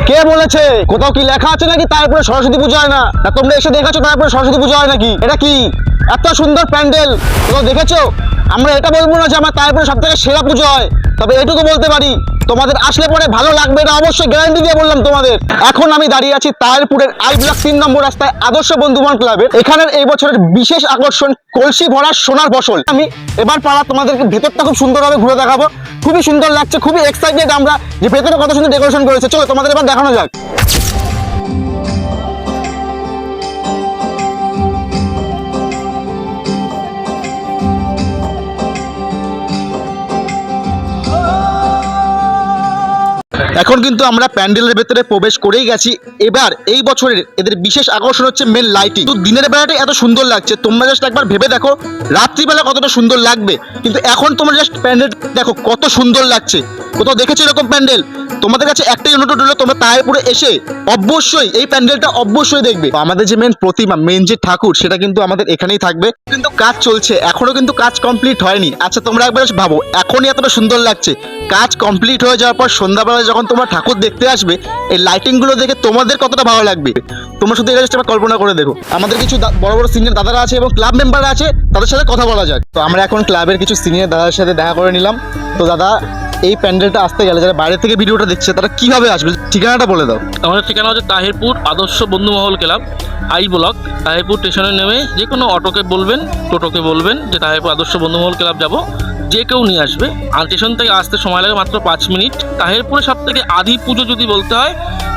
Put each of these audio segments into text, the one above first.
কে বলেছে? কোথাও কি লেখা আছে নাকি তারপরে সরস্বতী পুজো হয় না? না তোমরা এসে দেখেছো তারপরে সরস্বতী পুজো হয় নাকি? এটা কি এত সুন্দর প্যান্ডেল কোথাও দেখেছো? আমরা এটা বলবো না যে আমার তারপরে সব থেকে সেরা পুজো হয়, তবে এটুকু বলতে পারি তোমাদের আসলে পরে ভালো লাগবে, এটা অবশ্যই গ্যারান্টি দিয়ে বললাম তোমাদের। এখন আমি দাঁড়িয়ে আছি তাহিরপুরের আই ব্লক 3 নম্বর রাস্তায় আদর্শ বন্ধুমহল ক্লাবের। এখানের এই বছরের বিশেষ আকর্ষণ কলসি ভরা সোনার ফসল। আমি এবার পাড়া তোমাদেরকে ভেতরটা খুব সুন্দরভাবে ঘুরে দেখাবো। খুবই সুন্দর লাগছে, খুবই এক্সাইটেড আমরা যে ভেতরে কত সুন্দর ডেকোরেশন করেছে। চলো তোমাদের এবার দেখানো যাক। এখন কিন্তু আমরা প্যান্ডেলের ভেতরে প্রবেশ করেই গেছি। এবার এই বছরের এদের বিশেষ আকর্ষণ হচ্ছে মেন লাইটিং। তো দিনের বেলাটা এত সুন্দর লাগছে, তোমরা জাস্ট একবার ভেবে দেখো রাত্রিবেলা কতটা সুন্দর লাগবে। কিন্তু এখন তোমরা জাস্ট প্যান্ডেল দেখো কত সুন্দর লাগছে। কোথাও দেখেছো এরকম প্যান্ডেল? তোমাদের কাছে একটাই অনুরোধ হলো, তোমরা তাহিরপুরে এসে অবশ্যই এই প্যান্ডেলটা অবশ্যই দেখবে। আমাদের যে মেন প্রতিমা, মেন যে ঠাকুর, সেটা কিন্তু আমাদের এখানেই থাকবে। কিন্তু কাজ চলছে, এখনো কিন্তু কাজ কমপ্লিট হয়নি। আচ্ছা তোমরা একবার ভাবো, এখনই এতটা সুন্দর লাগছে, কাজ কমপ্লিট হয়ে যাওয়ার পর সন্ধ্যাবেলা যখন তোমরা ঠাকুর দেখতে আসবে, এই লাইটিং গুলো দেখে তোমাদের কতটা ভালো লাগবে তোমরা শুধু এটা জাস্ট কল্পনা করে দেখো। আমাদের কিছু বড় বড় সিনিয়র দাদারা আছে এবং ক্লাব মেম্বাররা আছে, তাদের সাথে কথা বলা যাক। তো আমরা এখন ক্লাবের কিছু সিনিয়র দাদার সাথে দেখা করে নিলাম। তো দাদা, এই প্যান্ডেলটা আসতে গেলে যারা বাইরে থেকে ভিডিওটা দেখছে তারা কিভাবে আসবে, ঠিকানাটা বলে দাও। আমাদের ঠিকানা হচ্ছে তাহিরপুর আদর্শ বন্ধুমহল ক্লাব, আই ব্লক। তাহিরপুর স্টেশনে নেমে যে কোনো অটোকে বলবেন, টোটোকে বলবেন যে তাহিরপুর আদর্শ বন্ধুমহল ক্লাব যাব, যে কেউ নিয়ে আসবে। আর স্টেশন থেকে আসতে সময় লাগে মাত্র 5 মিনিট। তাহিরপুরে সব থেকে আদি পুজো যদি বলতে হয়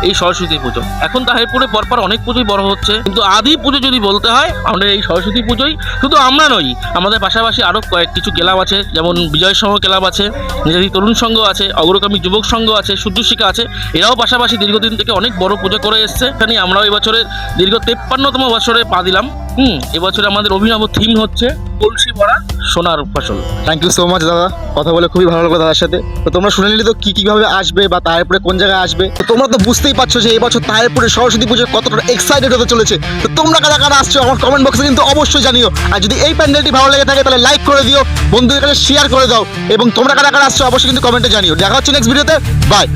এই সরস্বতী পুজো। এখন তাহিরপুরে পরপর অনেক পুজোই বড় হচ্ছে, কিন্তু আদি পুজো যদি বলতে হয় আমাদের এই সরস্বতী পুজোই। শুধু আমরা নই, আমাদের পাশাপাশি আরও কিছু ক্লাব আছে, যেমন বিজয় সংঘ ক্লাব আছে, নিজেদের তরুণ সংঘ আছে, অগ্রগামী যুবক সংঘ আছে, সূর্যশিখা আছে। এরাও পাশাপাশি দীর্ঘদিন থেকে অনেক বড় পুজো করে এসছে। এখানে আমরাও এবছরের দীর্ঘ 53তম বছরে পা দিলাম। এবছরে আমাদের অভিনব থিম হচ্ছে কলসি ভরা সোনার ফসল। থ্যাংক ইউ সো মাচ দাদা, কথা বলে খুবই ভালো লাগলো দাদার সাথে। তো তোমরা শুনে নিলে তো কিভাবে আসবে বা তাহিরপুরে কোন জায়গায় আসবে। তো তোমরা তো বুঝতেই পারছো যে এই বছর তাহিরপুরে সরস্বতী পুজো কতটা এক্সাইটেড হতে চলেছে। তো তোমরা কারা কারা আসছো আমার কমেন্ট বক্সে কিন্তু অবশ্যই জানিও। আর যদি এই প্যান্ডেলটি ভালো লেগে থাকে তাহলে লাইক করে দিও, বন্ধুদের কাছে শেয়ার করে দাও, এবং তোমরা কারা কারা আসছো অবশ্যই কিন্তু কমেন্টে জানিও। দেখা হচ্ছে নেক্সট ভিডিওতে, বাই।